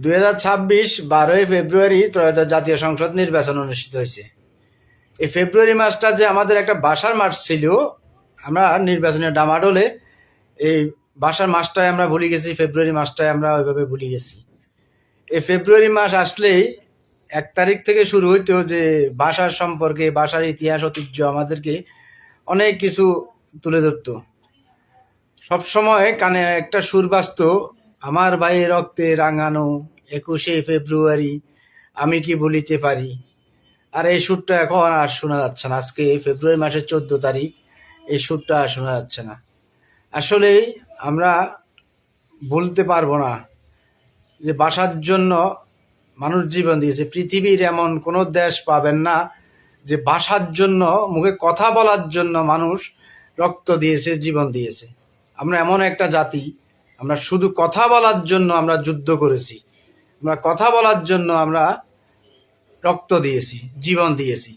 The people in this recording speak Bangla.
2026 12ই ফেব্রুয়ারি ত্রয়োদশ জাতীয় সংসদ নির্বাচন অনুষ্ঠিত হয়েছে। এই ফেব্রুয়ারি মাসটা যে আমাদের একটা বাসার মাস ছিল, আমরা নির্বাচনের ডামাডোলে এই বাসার মাসটাই আমরা ভুলে গেছি, ফেব্রুয়ারি মাসটাই আমরা ওইভাবে ভুলে গেছি। এই ফেব্রুয়ারি মাস আসলেই 1 তারিখ থেকে শুরু হইতো যে ভাষার সম্পর্কে, ভাষার ইতিহাস ঐতিহ্য আমাদেরকে অনেক কিছু তুলে ধরতো। সবসময় কানে একটা সুর বাজতো, আমার ভাইয়ের রক্তে রাঙানো 21শে ফেব্রুয়ারি, আমি কি ভুলিতে পারি। আর এই সুরটা এখন আর শোনা যাচ্ছে না। আজকে ফেব্রুয়ারি মাসের 14 তারিখ, এই সুরটা আর শোনা যাচ্ছে না। আসলেই আমরা বলতে পারবো না যে ভাষার জন্য মানুষ জীবন দিয়েছে। পৃথিবীর এমন কোনো দেশ পাবেন না যে ভাষার জন্য, মুখে কথা বলার জন্য মানুষ রক্ত দিয়েছে, জীবন দিয়েছে। আমরা এমন একটা জাতি, আমরা শুধু কথা বলার জন্য আমরা যুদ্ধ করেছি, আমরা কথা বলার জন্য আমরা রক্ত দিয়েছি, জীবন দিয়েছি।